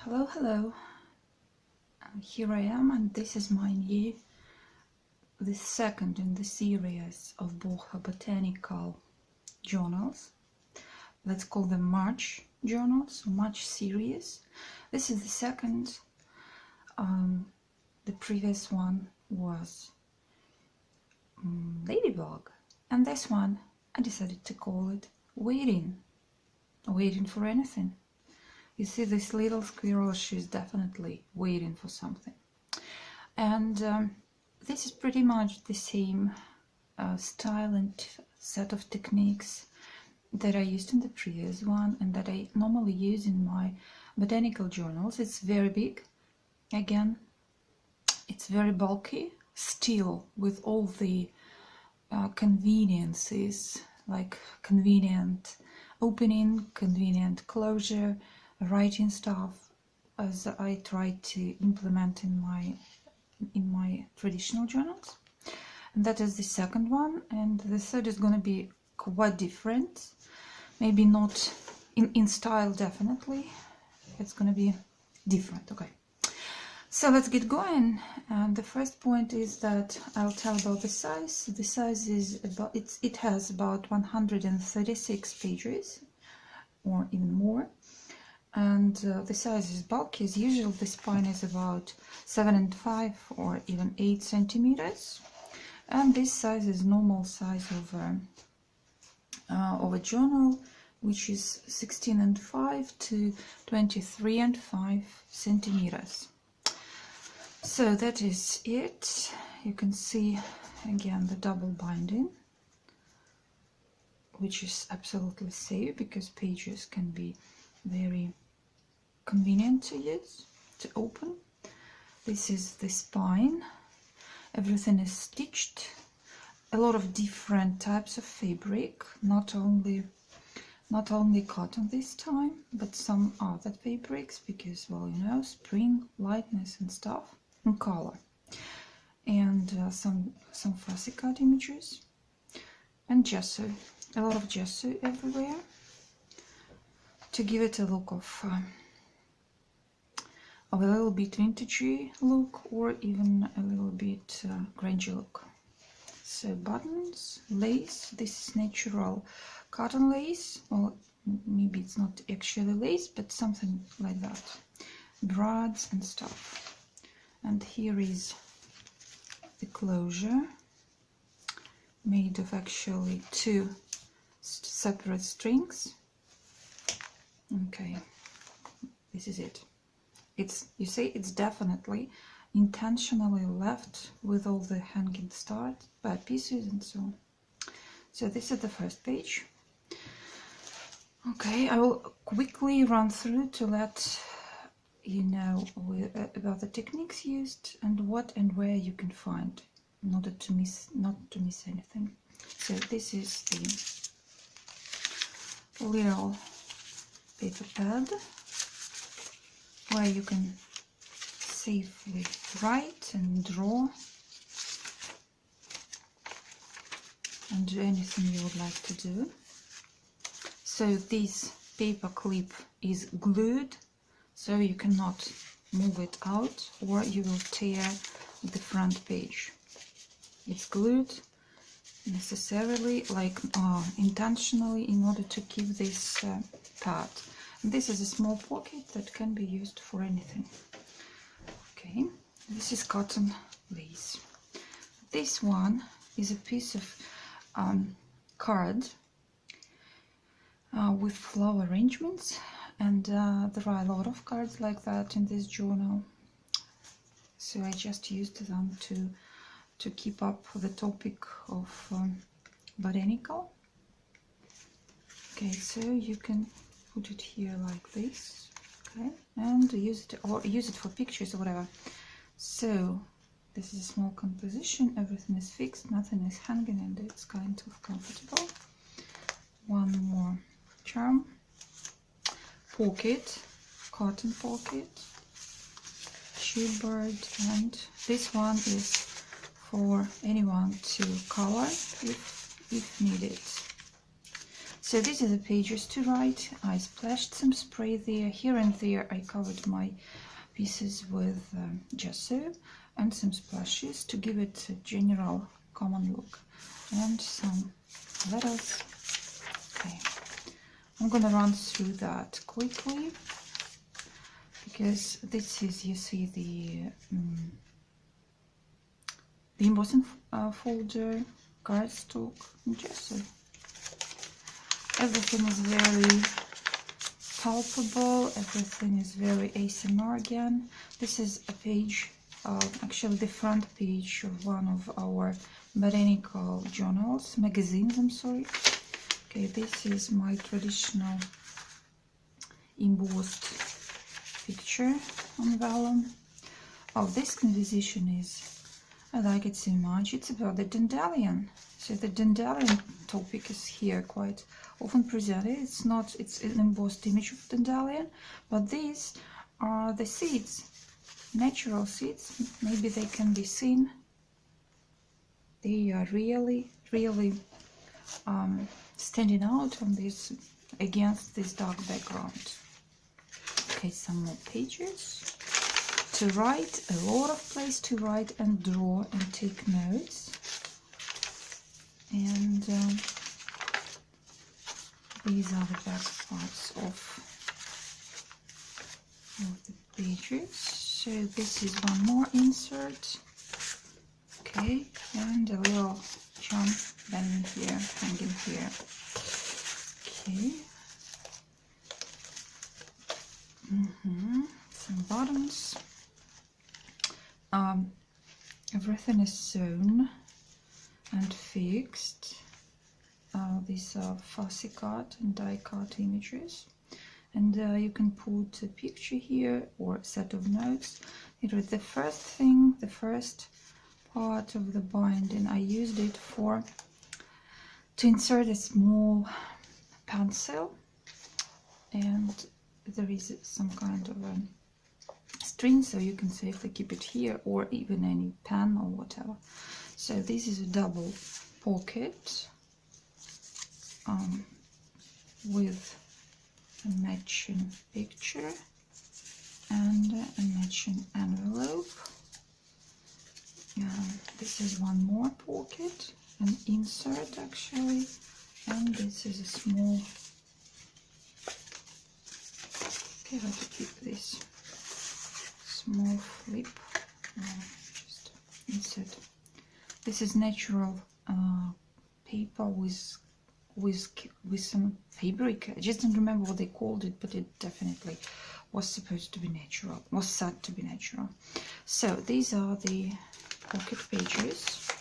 Hello. Here I am, and this is the second in the series of Boho Botanical journals. Let's call them March journals, or March series. This is the second. The previous one was Ladybug, and this one I decided to call it Waiting for anything. You see this little squirrel, she's definitely waiting for something. And this is pretty much the same style and set of techniques that I used in the previous one and that I normally use in my botanical journals. It's very big. Again, it's very bulky, still with all the conveniences, like convenient opening, convenient closure, writing stuff, as I try to implement in my traditional journals. And that is the second one, and the third is going to be quite different. Maybe not in style, definitely. It's going to be different. Okay, so let's get going. And the first point is that I'll tell about the size. The size is about it has about 136 pages or even more. And the size is bulky as usual. The spine is about 7.5 or even 8 centimeters, and this size is normal size of a journal, which is 16.5 to 23.5 centimeters. So that is it. You can see again the double binding, which is absolutely safe because pages can be very convenient to use, to open. This is the spine. Everything is stitched. A lot of different types of fabric, not only cotton this time, but some other fabrics, because, well, you know, spring, lightness and stuff, and color. And some fussy cut images, and gesso. A lot of gesso everywhere to give it a look of a little bit vintagey look, or even a little bit grungy look. So buttons, lace. This is natural cotton lace. Well, maybe it's not actually lace, but something like that. Brads and stuff. And here is the closure, made of actually 2 separate strings. Okay, this is it. You see, it's definitely intentionally left with all the hanging start by pieces and so on. So this is the first page. Okay, I will quickly run through to let you know about the techniques used and what and where you can find, in order to not to miss anything. So this is the little paper pad where you can safely write and draw and do anything you would like to do. So this paper clip is glued, so you cannot move it out or you will tear the front page. It's glued necessarily, like intentionally, in order to keep this pad. This is a small pocket that can be used for anything. Okay, this is cotton lace. This one is a piece of card with flower arrangements, and there are a lot of cards like that in this journal. So I just used them to keep up the topic of botanical. Okay, so you can put it here like this, okay, and use it for pictures or whatever. So this is a small composition, everything is fixed, nothing is hanging, and it's kind of comfortable. One more charm. Pocket, cotton pocket, tube bird, and this one is for anyone to color if needed. So these are the pages to write. I splashed some spray there. Here and there I covered my pieces with gesso and some splashes to give it a general common look. And some letters. Okay, I'm gonna run through that quickly because this is, you see, the embossing folder, cardstock, and gesso. Everything is very palpable, everything is very ASMR again. This is a page, actually the front page of one of our botanical journals, magazines, I'm sorry. Okay, this is my traditional embossed picture on vellum. Oh, this conversation I like it so much. It's about the dandelion. So the dandelion topic is here quite often presented. It's an embossed image of dandelion, but these are the seeds, natural seeds. Maybe they can be seen. They are really standing out on this, against this dark background. Okay, some more pages to write, a lot of place to write and draw and take notes. And these are the back parts of the pages. So this is one more insert. Okay, and a little jump bending here, hanging here. Okay. Some buttons. Everything is sewn and fixed. These are fussy cut and die cut images, and you can put a picture here or a set of notes. It was the first thing, the first part of the binding. I used it to insert a small pencil, and there is some kind of a string, so you can safely keep it here, or even any pen or whatever. So this is a double pocket with a matching picture and a matching envelope. This is one more pocket, an insert actually, and this is a small, okay, how to keep this small flip, just insert. This is natural paper with some fabric. I just don't remember what they called it, but it definitely was supposed to be natural, was said to be natural. So these are the pocket pages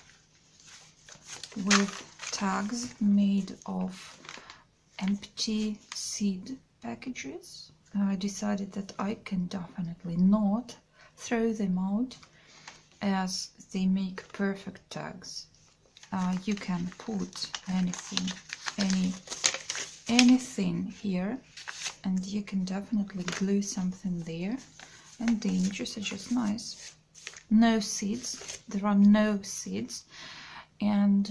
with tags made of empty seed packages. I decided that I can definitely not throw them out, as they make perfect tags. You can put anything here, and you can definitely glue something there, and the images are just nice. No seeds, there are no seeds, and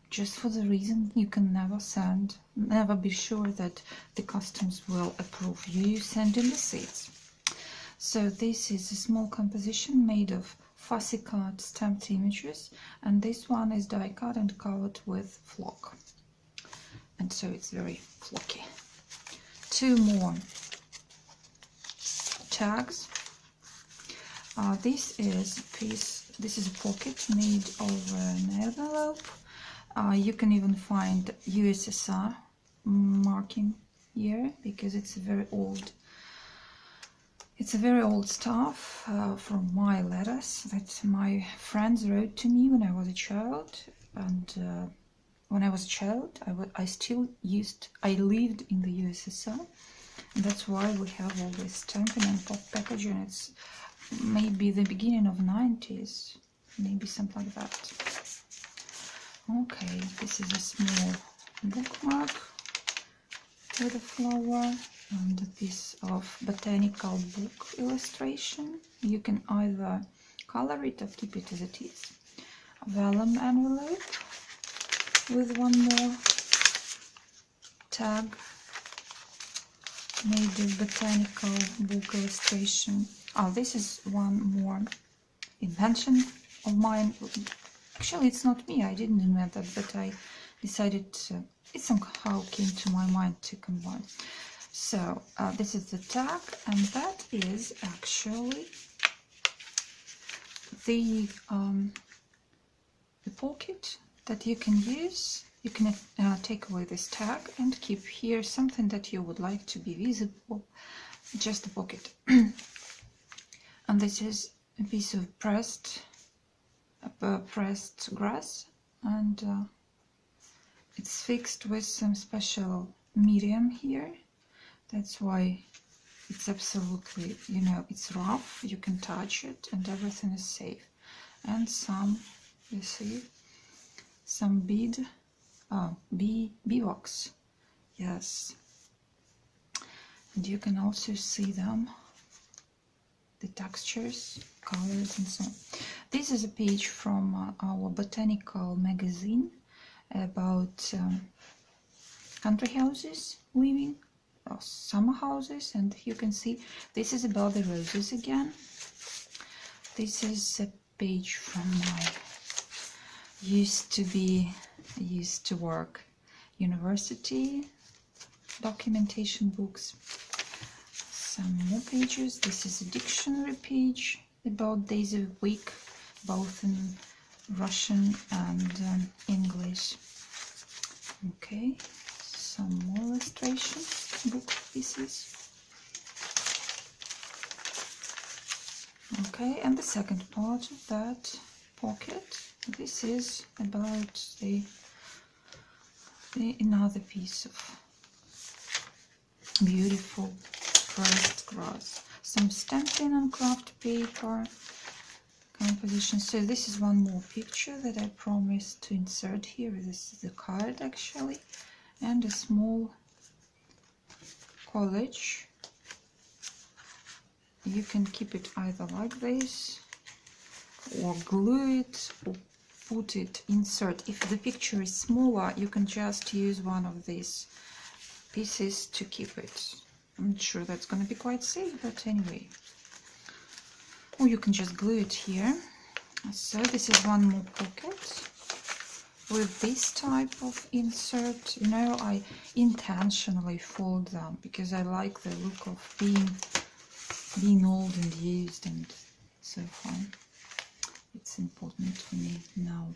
just for the reason you can never be sure that the customs will approve you sending the seeds. So this is a small composition made of fussy cut stamped images, and this one is die cut and covered with flock, and so it's very flocky. Two more tags. This is a pocket made of an envelope. You can even find USSR marking here, because it's a very old stuff from my letters that my friends wrote to me when I was a child. And when I was a child, I lived in the USSR, and that's why we have all this stamping and packaging. It's maybe the beginning of 90s, maybe something like that. Okay, this is a small bookmark with a flower and a piece of botanical book illustration. You can either color it or keep it as it is. A vellum envelope with one more tag, Meditative botanical book illustration. Oh, this is one more invention of mine. Actually, it's not me, I didn't invent that, but I decided it somehow came to my mind to combine. So this is the tag, and that is actually the pocket that you can use. You can take away this tag and keep here something that you would like to be visible, just a pocket. And this is a piece of pressed grass, and it's fixed with some special medium here. That's why it's absolutely, you know, it's rough, you can touch it and everything is safe. And some, you see, some bee wax, yes. And you can also see them, the textures, colors and so on. This is a page from our botanical magazine about country houses living, or summer houses, and you can see this is about the roses again. This is a page from my used to work university documentation books. Some more pages. This is a dictionary page about days of the week, both in Russian and English. Okay, some more illustrations, book pieces. Okay, and the second part of that pocket, this is about another piece of beautiful pressed grass, some stamping on craft paper composition. So this is one more picture that I promised to insert here. This is the card actually, and a small collage. You can keep it either like this, or glue it, or put it, insert. If the picture is smaller, you can just use one of these pieces to keep it. I'm not sure that's going to be quite safe, but anyway. Or you can just glue it here. So this is one more pocket with this type of insert. You know, I intentionally fold them because I like the look of being old and used and so fun. It's important for me now.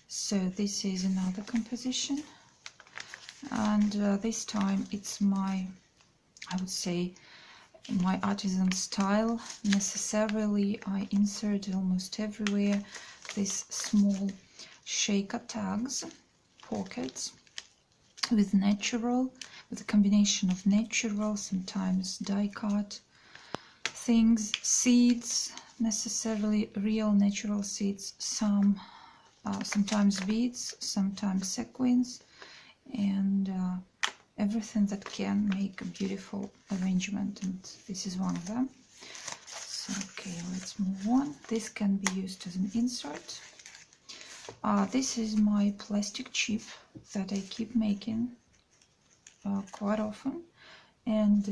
So this is another composition, and this time it's my, I would say, my artisan style. Necessarily I insert almost everywhere these small shaker tags, pockets with a combination of natural, sometimes die cut things, seeds, necessarily real natural seeds, sometimes beads, sometimes sequins, and everything that can make a beautiful arrangement, and this is one of them. So, okay, let's move on. This can be used as an insert. This is my plastic chip that I keep making quite often, and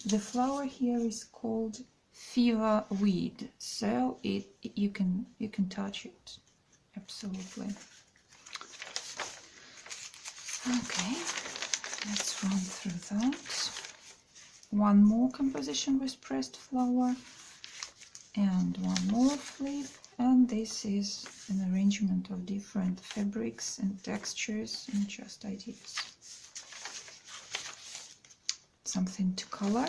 the flower here is called fever weed, so you can touch it, absolutely. Okay, let's run through that. One more composition with pressed flower and one more flip, and this is an arrangement of different fabrics and textures and just ideas. Something to color,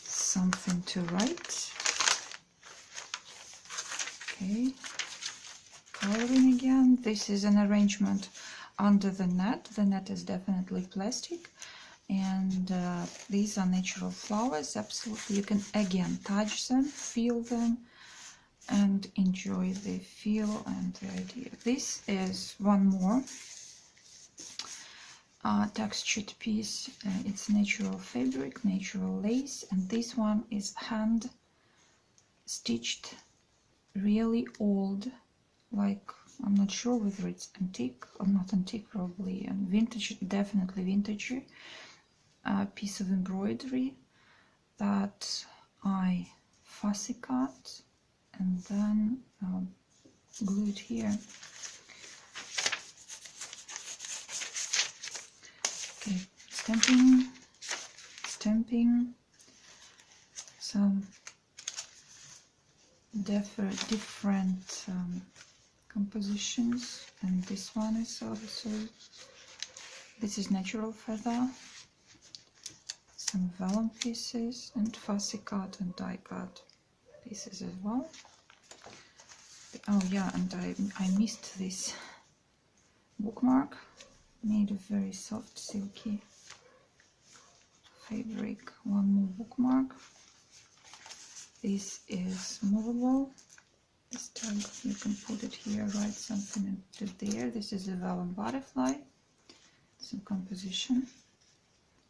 something to write. Okay, coloring again. This is an arrangement under the net. The net is definitely plastic, and these are natural flowers. Absolutely, you can again touch them, feel them, and enjoy the feel and the idea. This is one more textured piece. It's natural fabric, natural lace, and this one is hand stitched, really old, like I'm not sure whether it's antique or not antique, probably, and vintage, definitely vintage. A piece of embroidery that I fussy cut and then glued here. Okay, stamping some different compositions, and this one is also, this is natural feather, some vellum pieces, and fussy cut and die cut pieces as well. Oh yeah, and I missed this bookmark, made of very soft silky fabric. One more bookmark. This is movable. This tag, you can put it here, write something and put it there. This is a vellum butterfly, some composition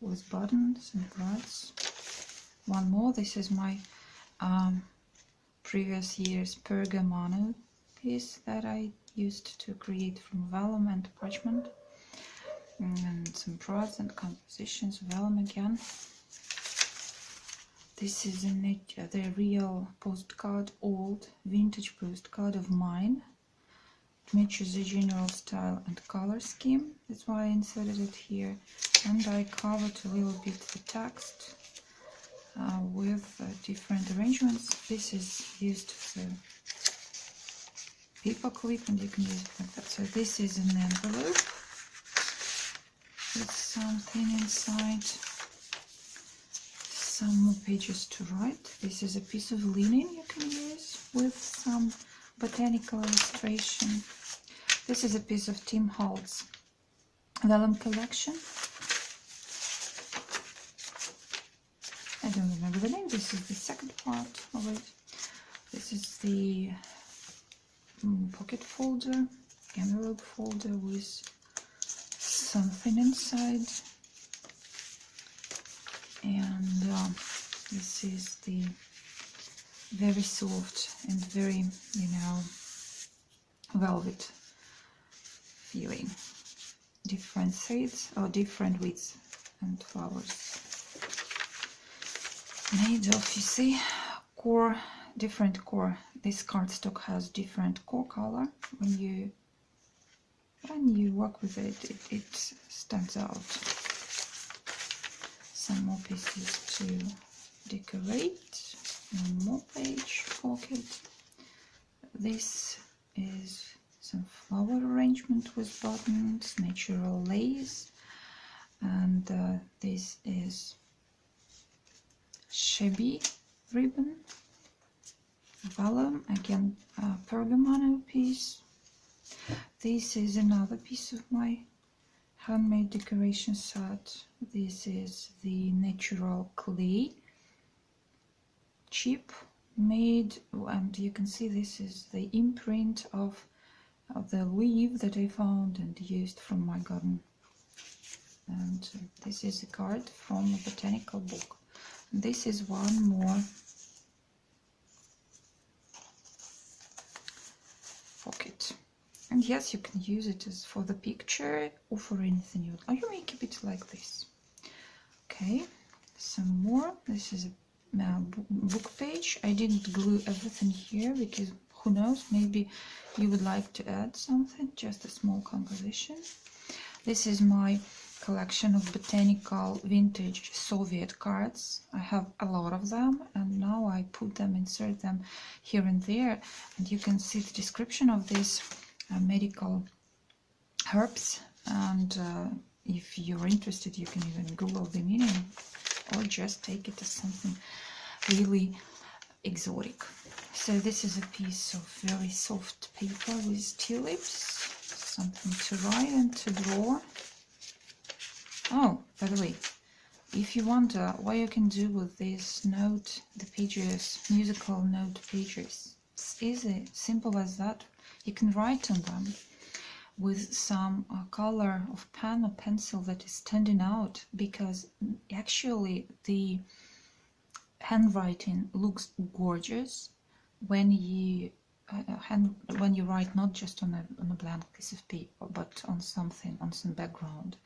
with buttons and brads. One more. This is my previous year's pergamano piece that I used to create from vellum and parchment, and some brads and compositions, vellum again. This is the real postcard, old vintage postcard of mine. It matches the general style and color scheme. That's why I inserted it here. And I covered a little bit the text with different arrangements. This is used as a paper clip, and you can use it like that. So this is an envelope with something inside. Some more pages to write. This is a piece of linen you can use with some botanical illustration. This is a piece of Tim Holt's vellum collection. I don't remember the name. This is the second part of it. This is the pocket folder, envelope folder with something inside. And this is the very soft and very, velvet feeling. Different shades or different widths and flowers. Made of, you see, core, different core. This cardstock has different core color. When you work with it, it stands out. Some more pieces to decorate. One more page, pocket. This is some flower arrangement with buttons, natural lace, and this is shabby ribbon, vellum, again pergamano piece. This is another piece of my handmade decoration set. This is the natural clay, cheap, made, and you can see this is the imprint of the leaf that I found and used from my garden. And this is a card from a botanical book. This is one more pocket. And yes, you can use it as for the picture or for anything you would. Oh, you make a bit like this. Okay, some more. This is a book page. I didn't glue everything here because who knows, maybe you would like to add something, just a small composition. This is my collection of botanical vintage Soviet cards. I have a lot of them, and now I put them, insert them here and there, and you can see the description of these medical herbs, and if you're interested you can even Google the meaning or just take it as something really exotic. So this is a piece of very soft paper with tulips, something to write and to draw. Oh, by the way, if you wonder what you can do with these note, the pages, musical note pages, it's easy, simple as that. You can write on them with some color of pen or pencil that is standing out, because actually the handwriting looks gorgeous when you when you write not just on a blank piece of paper, but on something, on some background.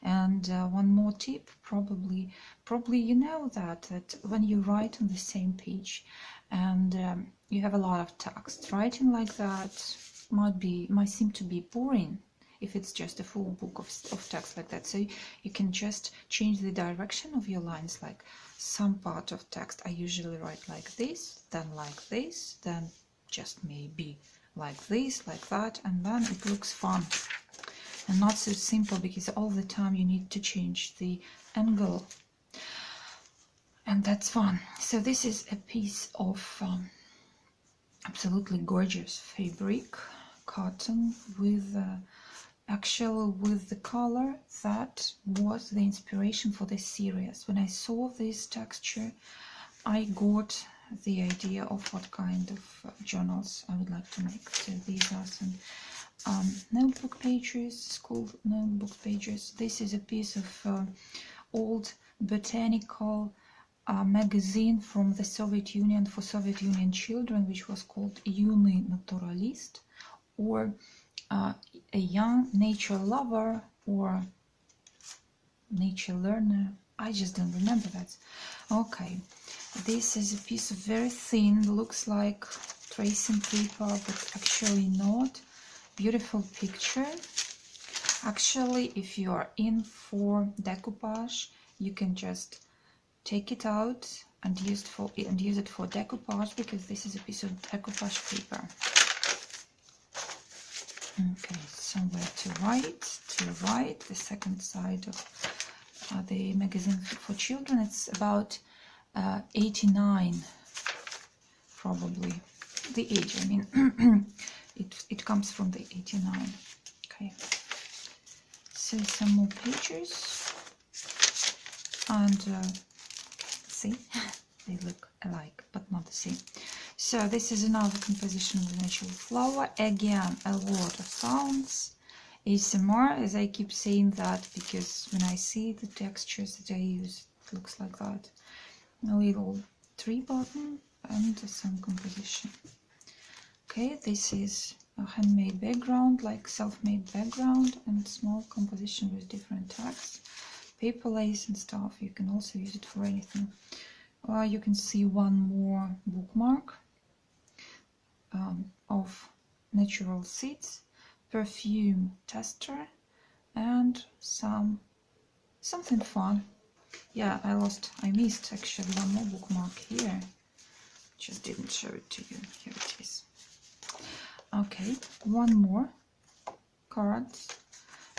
And one more tip, probably you know that when you write on the same page and you have a lot of text, writing like that might seem to be boring if it's just a full book of text like that. So you can just change the direction of your lines, like some part of text I usually write like this, then like this, then just maybe like this, like that, and then it looks fun and not so simple, because all the time you need to change the angle, and that's fun. So this is a piece of absolutely gorgeous fabric, cotton, with actually with the color that was the inspiration for this series. When I saw this texture, I got the idea of what kind of journals I would like to make. So these are some notebook pages, school notebook pages. This is a piece of old botanical magazine from the Soviet Union for Soviet Union children, which was called Юный Naturалист, or a young nature lover or nature learner. I just don't remember that. Okay, this is a piece of very thin, looks like tracing paper, but actually not. Beautiful picture. Actually, if you are in for decoupage, you can just take it out and use it for decoupage, because this is a piece of decoupage paper. Okay, somewhere to right, the second side of the magazine for children. It's about 89, probably the age. I mean, it comes from the 89. Okay, so some more pages, and see, they look alike but not the same. So this is another composition with natural flower. Again, a lot of sounds, ASMR, as I keep saying that, because when I see the textures that I use, it looks like that. A little tree button and some composition. Okay, this is a handmade background, like self-made background, and small composition with different text, paper lace and stuff. You can also use it for anything. You can see one more bookmark of natural seeds, perfume tester, and something fun. Yeah, I missed actually one more bookmark here. Just didn't show it to you. Here it is. Okay, one more card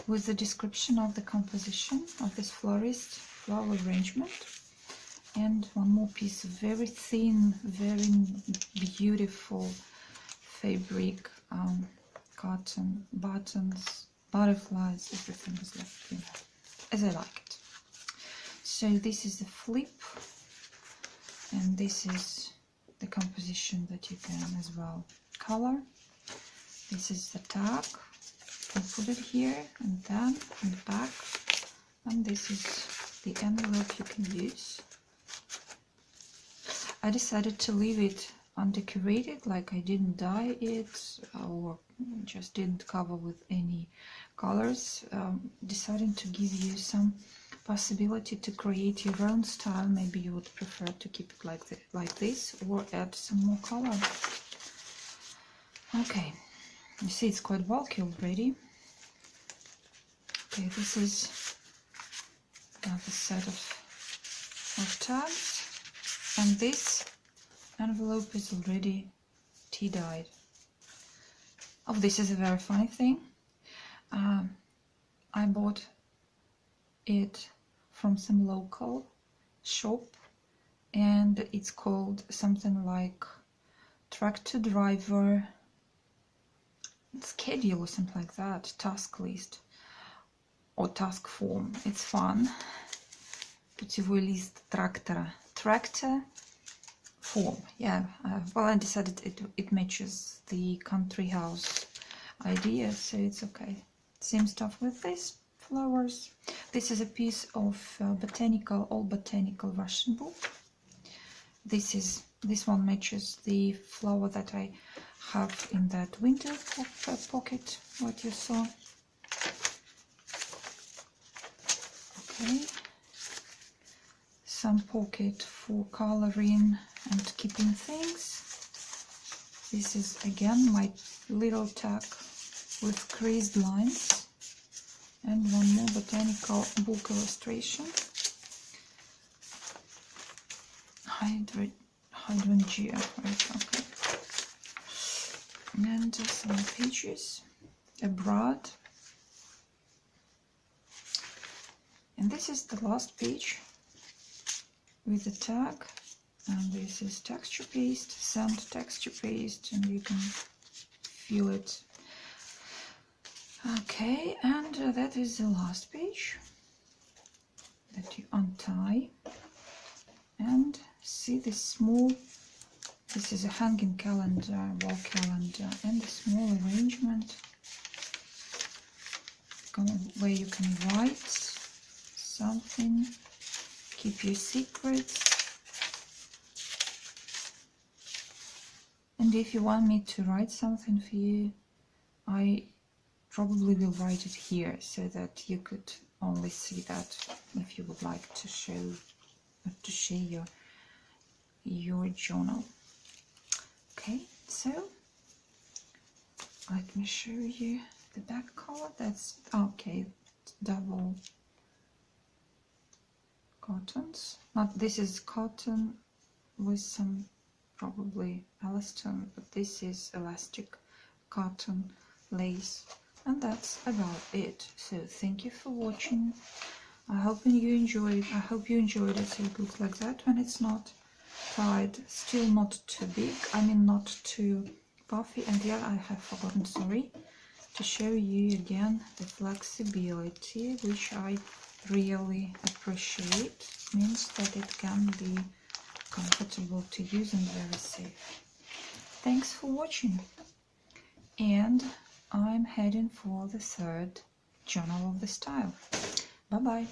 with the description of the composition of this florist flower arrangement, and one more piece of very thin, very beautiful fabric, cotton, buttons, butterflies, everything is left, you know, as I like it. So this is the flip, and this is the composition that you can as well color. This is the tag. I put it here and then in the back, and this is the envelope you can use. I decided to leave it undecorated, like I didn't dye it or just didn't cover with any colors, deciding to give you some possibility to create your own style. Maybe you would prefer to keep it like this or add some more color. Okay, you see it's quite bulky already. Okay, this is another set of tags, and this envelope is already tea-dyed. Oh, this is a very funny thing. I bought it from some local shop, and it's called something like tractor driver schedule or something like that, task list or task form. It's fun. Путевой лист трактора. Tractor form. Yeah, well, I decided it matches the country house idea, so it's okay. Same stuff with these flowers. This is a piece of all botanical Russian book. This one matches the flower that I have in that window pocket, what you saw. Okay, some pocket for coloring and keeping things. This is again my little tag with creased lines, and one more botanical book illustration. Hydrangea, right? Okay. And some pages abroad. And this is the last page with the tag. And this is texture paste, sand texture paste, and you can feel it. Okay, and that is the last page that you untie. And see this small, this is a hanging calendar, wall calendar, and a small arrangement where you can write something, keep your secrets. And if you want me to write something for you, I probably will write it here so that you could only see that if you would like to share your journal. Okay, so let me show you the back cover. That's okay, double cottons. Not this is cotton with some probably elastin, but this is elastic cotton lace, and that's about it. So thank you for watching. I hope you enjoyed it. I hope you enjoyed it. So it looks like that when it's not tied, still not too big, I mean not too puffy. And yeah, I have forgotten, sorry, to show you again the flexibility, which I really appreciate. Means that it can be comfortable to use and very safe. Thanks for watching, and I'm heading for the third journal of the style. Bye bye.